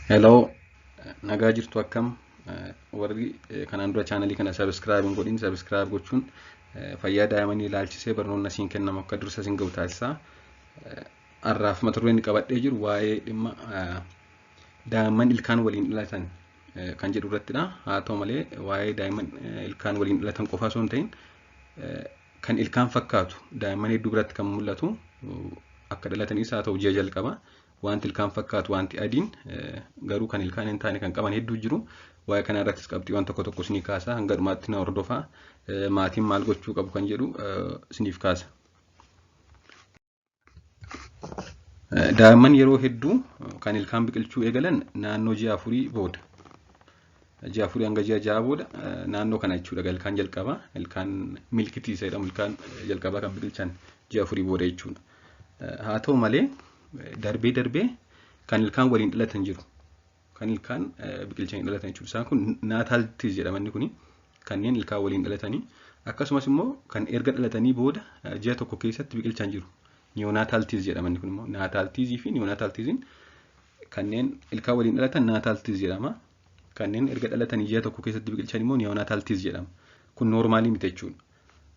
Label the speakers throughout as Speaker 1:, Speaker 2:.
Speaker 1: Hello, nagaa jirtu akkam warri kanaan dura chaanalii kana subscribe godhin subscribe gochuun fayyaa daa'immanii ilaalchisee barnoonni siin kennamu akka dursa siin ga'u taasisaa. Har'aaf mata dureen qabadhee jiru waa'ee dhimma daa'imman ilkaan waliin dhalatan kan jedhu irrattidha. Haa ta'u malee waa'ee daa'imman ilkaan waliin dhalatan qofa osoo hin ta'in kan ilkaan fakkaatu daa'imman hedduu biratti kan mul'atu akka dhalataniis haa ta'u ji'a jalqaba. Waanti ilkaan fakkaatu wanti adiin garuu kan ilkaan hin taane kan qaban hedduu jiru. Waa'ee kana irrattis qabxiiwwan tokko tokko isinii kaasa. Hanga dhumaatti na hordofaa. Maatiin maal gochuu qabu kan jedhu isiniif kaasa. Daa'imman yeroo hedduu kan ilkaan biqilchuu eegalan naannoo ji'a afurii booda. Ji'a afurii hanga ji'a ja'a booda naannoo kana jechuudha ilkaan jalqabaa. Ilkaan milkitii jedhamu ilkaan jalqabaa kan biqilchan ji'a afurii booda jechuudha. Haa ta'u malee darbee kan ilkaan waliin dhalatan jiru. Kan ilkaan biqilchanii dhalatan jechuudha. Isaan kun naataaltiis jedhamanni kuni kanneen ilkaan waliin dhalatanii akkasumas immoo kan erga dhalatanii booda ji'a tokko keessatti biqilchan jiru. Niyoonataaltiis jedhamanni kun immoo naataaltiizii fi niyoonataaltiiziin kanneen ilkaan waliin dhalatan naataaltiis jedhama. Kanneen erga dhalatanii ji'a tokko keessatti biqilchan immoo niyoonataaltiis jedhama. Kun noormaalii miti jechuudha.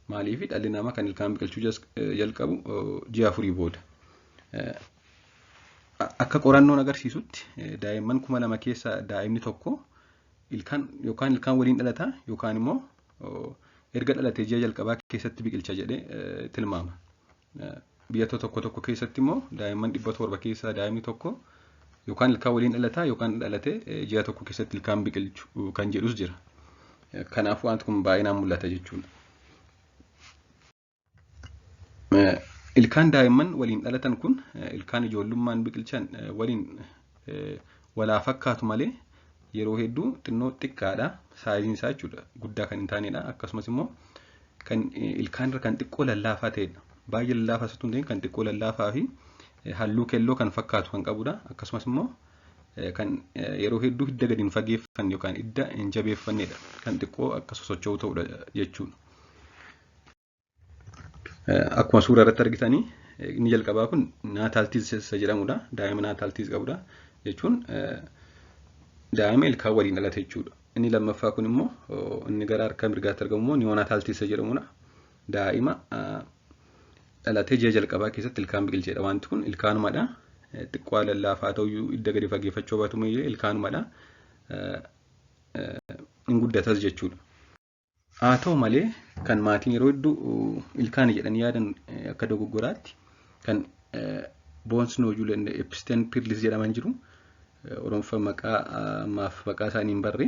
Speaker 1: Maaliif dhalli namaa kan ilkaan biqilchuu jalqabu ji'a afurii booda. Akka qorannoon agarsiisutti daa'imman 2000 keessaa daa'imni tokko ilkaan waliin dhalata yookaan immoo erga dhalatee ji'a jalqabaa keessatti biqilcha jedhee tilmaama. Biyyoota tokko keessatti immoo daa'imman 700 keessaa daa'imni tokko yookaan ilkaan waliin dhalata yookaan dhalatee ji'a tokko keessatti ilkaan biqilchu kan jedhus jira. Kanaafuu wanti kun baay'inaan mul'ata jechuudha. Ilkaan daa'imman waliin dhalatan kun ilkaan ijoollummaan biqilchan waliin walaa fakkaatu malee yeroo hedduu xinnoo xiqqaadha. Saayiziin isaa jechuudha guddaa kan hin taanedha. Akkasumas immoo kan ilkaan irra kan xiqqoo lallaafaa ta'edha. Baay'ee lallaafaa osoo hin ta'in kan xiqqoo lallaafaa fi halluu keelloo kan fakkaatu kan qabudha. Akkasumas immoo kan yeroo hedduu hidda gadi hin fageeffanne yookaan hidda hin jabeeffannedha. Kan xiqqoo akka sosocho'u ta'udha jechuudha. Akkuma suuraa irratti argitanii inni jalqabaa kun naataaltiis jedhamudha. Daa'ima naataaltiis qabudha jechuun daa'ima ilkaan waliin dhalate jechuudha. Inni lammaffaa kun immoo inni gara harka mirgaatti argamu immoo niyoonataaltiis jedhamudha. Daa'ima dhalatee ji'a jalqabaa keessatti ilkaan biqilcheedha. Wanti kun ilkaanumadha. Xiqqoo lallaafaa ta'uu hidda gadi fageeffachuu baatu malee ilkaanumadha. Hin guddatas jechuudha. Haa ta'u malee kan maatiin yeroo hedduu ilkaan jedhanii yaadan akka dogoggoraatti kan boons noojuu episteen pirlis jedhaman jiru. Oromoffaa maqaa isaanii hin barre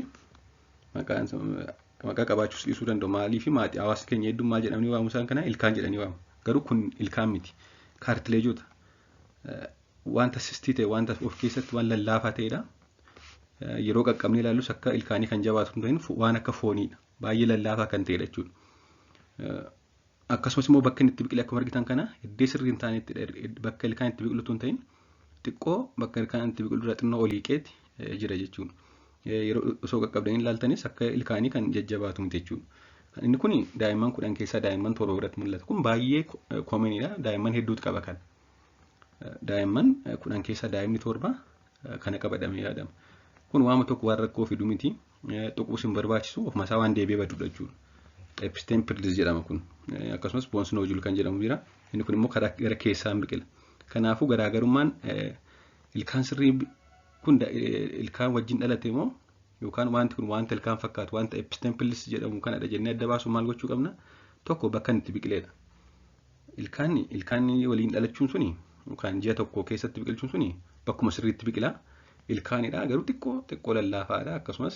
Speaker 1: maqaa qabaachuus dhiisuu danda'u. Maaliif maatii hawaasni keenya hedduun maal jedhamanii waamu isaan kana ilkaan jedhanii waamu. Garuu kun ilkaan miti. Kaartileejoota wanta sistii ta'e wanta of keessatti waan lallaafaa ta'edha. Yeroo qaqqabnee ilaallus akka ilkaanii kan jabaatu hin ta'in waan akka fooniidha. Baay'ee lallaafaa kan ta'edha jechuudha. Akkasumas immoo bakka inni itti biqile akkuma argitan kana iddoo sirrii hin taanetti bakka ilkaan itti biqilutu hin ta'in xiqqoo bakka ilkaan itti biqilu irraa xinnoo olii qeeti jira jechuudha. Yeroo osoo qaqqabdanii ilaaltanis akka ilkaanii kan jajjabaatu miti jechuudha. Inni kun daa'imman 10 keessaa daa'imman 7 irratti mul'ata. Kun baay'ee koomeniidha. Daa'imman hedduutu qaba kan. Daa'imman 10 keessaa daa'imni 7 kana qabadhamee yaadama. Kun waama tokko waan rakkoo fidu miti. Tuquus hin barbaachisu ofuma isaa waan deebi'ee badudha jechuudha. Episteen pirlis jedhama kun. Akkasumas boons noojul kan jedhamu jira. Inni kun immoo karaa gara keessaan biqila. Kanaafuu garaagarummaan ilkaan sirrii kun ilkaan wajjin dhalate moo yookaan wanti kun wanta ilkaan fakkaatu wanta episteen pirlis jedhamu kanadha jennee adda baasuun maal gochuu qabna? Tokko bakka inni itti biqileedha. Ilkaan waliin dhalachuun suni yookaan ji'a tokko keessatti biqilchuun suni bakkuma sirriitti biqila. Ilkaanidha garuu xiqqoo lallaafaadha akkasumas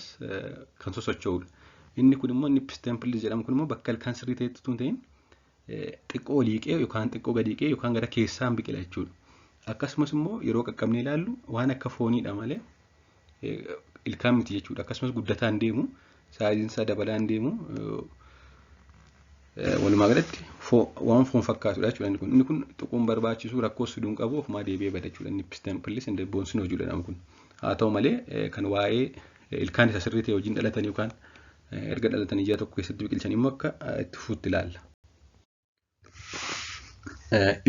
Speaker 1: kan sosocho'udha. Inni kun immoo inni episteen pirlis jedhamu kun immoo bakka ilkaan sirrii ta'etti tun ta'in xiqqoo liiqee yookaan xiqqoo gadi qee yookaan gara keessaan biqila jechuudha. Akkasumas immoo yeroo qaqqabnee ilaallu waan akka fooniidha malee ilkaan miti jechuudha. Akkasumas guddataan deemu saayiziin isaa dabalaan deemu walumaa galatti waan foon fakkaatudha jechuudha. Inni kun tuquun barbaachisu rakkoos fiduu hin qabu ofumaa deebi'ee bada jechuudha. Inni episteen pirlis inni boons noojul jedhamu kun. Haa ta'u malee kan waa'ee ilkaan isa sirrii ta'e wajjin dhalatan yookaan erga dhalatanii ji'a tokko keessatti biqilchan immoo akka itti fuutti ilaalla.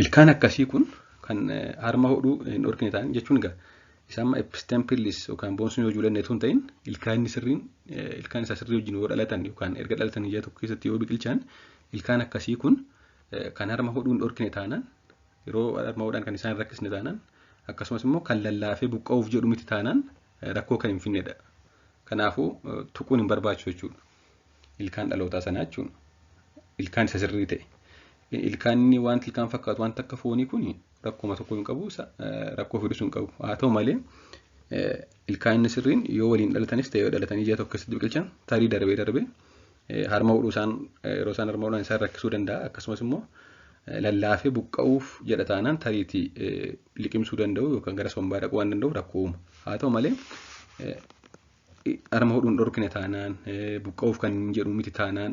Speaker 1: Ilkaan akkasii kun kan harma hodhuu hin dhorkine ta'an jechuun Isaan epistempilis yookaan boonsuun yoo ijoolleen neetuun ta'in ilkaan isaa sirrii wajjin yoo dhalatan yookaan erga dhalatan ijaa tokko keessatti yoo biqilchan ilkaan akkasii kun kan harma hodhuun dhorkine taanaan yeroo harma hodhaan kan isaan rakkisne taanaan akkasumas immoo kan lallaafee buqqa'uuf jedhu miti taanaan rakkoo kan hin finnedha. Kanaafuu tuquun hin barbaachisu jechuudha. Ilkaan dhalootaa sanaa jechuudha. Ilkaan isa sirrii ta'e. Ilkaanni wanti ilkaan fakkaatu wanta akka foonii kun rakkoo tokko hin qabu, rakkoo fidus hin qabu. Haa ta'u malee ilkaanni sirriin yoo waliin dhalatanis ta'e yoo dhalatanii ijaa tokko keessatti biqilchan tarii darbee harma hodhuu yeroo isaan harma hodhan isaan rakkisuu danda'a. Akkasumas immoo lallaafee buqqa'uuf jedha taanaan tariitii liqimsuu danda'u yookaan gara sombaa dhaquu waan danda'u rakkoo uuma. Haa ta'u malee harma hodhuun dhorkine taanaan buqqa'uuf kan jedhu miti taanaan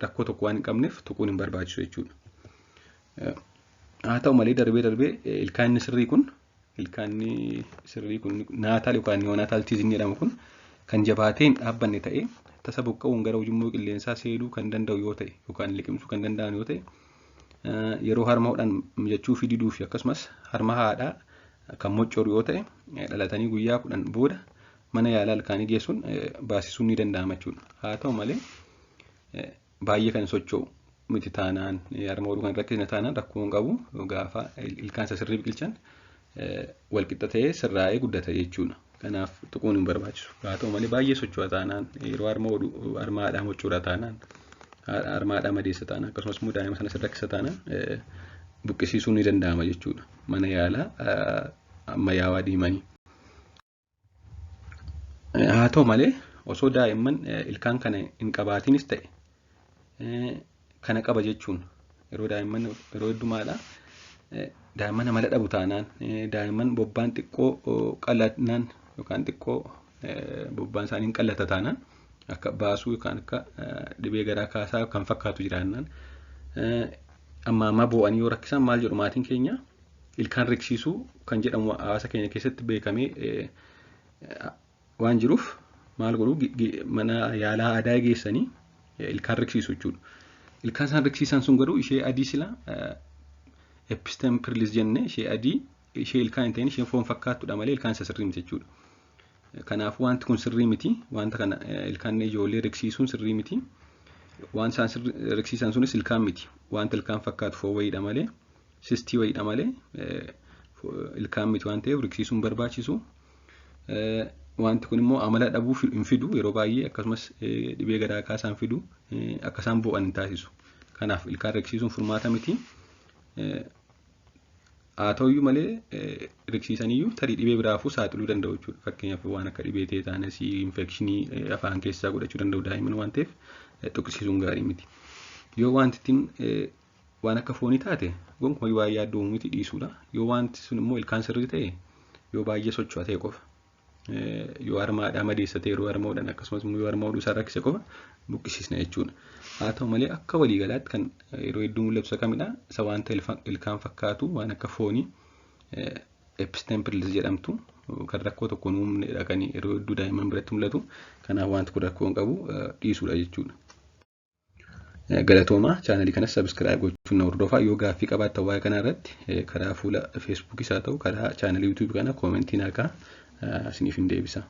Speaker 1: rakkoo tokko waan hin qabneef tuquun hin barbaachisu jechuudha. Haa ta'u malee darbee ilkaanni sirrii kun naataal yookaan neonaataal tiizin jedhamu kun kan jabaatee hin dhaabbanne ta'ee tasa buqqa'uun gara ujummoo qilleensaa seenuu kan danda'u yoo ta'e yookaan liqimsuu kan danda'an yoo ta'e yeroo harma hodhan mijachuu fi diduu fi akkasumas harma haadhaa kan moccoru yoo ta'e dhalatanii guyyaa 10 booda mana yaalaa ilkaanii geessuun baasisuun ni danda'ama jechuudha. Haa ta'u malee baay'ee kan socho'u miti taanaan harma hodhuu kan rakkisne taanaan rakkoo hin qabu gaafa ilkaan isa sirrii biqilchan walqixa ta'ee sirraa'ee guddata jechuudha. Kanaaf tuquun hin barbaachisu. Haa ta'u malee baay'ee socho'a taanaan yeroo harma hodhu harma haadhaa moccoraa taanaan harma haadhaa madeessa taanaan akkasumas immoo daa'ima sana rakkisa taanaan buqqisiisuun ni danda'ama jechuudha. Mana yaalaa ammayyaawaa deemanii. Haa ta'u malee osoo daa'imman ilkaan kana hin qabaatinis ta'e kana qaba jechuun yeroo heddumaadha daa'imman amala dhabu taanaan daa'imman bobbaan xiqqoo qal'atnaan yookaan xiqqoo bobbaan isaanii hin qallata taanaan akka baasuu yookaan akka dhibee garaa kaasaa kan fakkaatu jiraannaan amma boo'anii yoo rakkisan maal jedhu maatiin keenya ilkaan riqsiisuu kan jedhamu hawaasa keenya keessatti beekamee waan jiruuf maal godhu mana yaalaa aadaa geessanii ilkaan riqsiisu jechuudha. Ilkaan isaan riqsiisan sun garuu ishee adii sila epistempilis jennee ishee adii ishee ilkaan hin ta'in ishee foon fakkaattuudha malee ilkaan isa sirrii miti jechuudha. Kanaafuu wanti kun sirrii miti. Wanta kana ilkaan ijoollee riqsiisuun sirrii miti. Waan isaan riqsiisan sunis ilkaan miti. Wanta ilkaan fakkaatu foon wayiidha malee sistii wayiidha malee ilkaan miti waan ta'eef riqsiisuun barbaachisu. Wanti kun immoo amala dhabuu hin fidu yeroo baay'ee akkasumas dhibee garaa kaasaan fidu akka isaan boo'an hin taasisu. Kanaaf ilkaan riqsiisuun furmaata miti. Haa ta'uyyuu malee riqsiisaniyyuu tarii dhibee biraafuu saaxiluu danda'u jechuudha. Fakkeenyaaf waan akka dhibee teetaanasii infekshinii afaan keessaa godhachuu danda'u daa'imman waan ta'eef tuqsiisuun gaarii miti. Yoo wanti ittiin waan akka foonii taate gonkumaa baay'ee yaaddoo miti dhiisuudha. Yoo wanti sun immoo ilkaan sirrii ta'e yoo baay'ee socho'a ta'e qofa. Yoo harma haadhaa madeessa ta'e yeroo harma hodhan akkasumas immoo yoo harma hodhuu isaa rakkise qofa buqqisiisna jechuudha. Haa ta'u malee akka waliigalaatti kan yeroo hedduu mul'atu isa kamidha? Isa wanta ilkaan fakkaatu waan akka foonii epistempilis jedhamtu kan rakkoo tokko uumnedha kan yeroo hedduu daa'imman biratti mul'atu. Kanaaf wanti kun rakkoo hin qabu dhiisuudha jechuudha. Galatoomaa chaanalii kanas sabiskiraayib gochuun na hordofaa. Yoo gaaffii qabaattan waa'ee kanaa irratti karaa fuula feesbuukis haa ta'u karaa chaanalii yuutuubii kana koomentiin akka isiniif hin deebisa.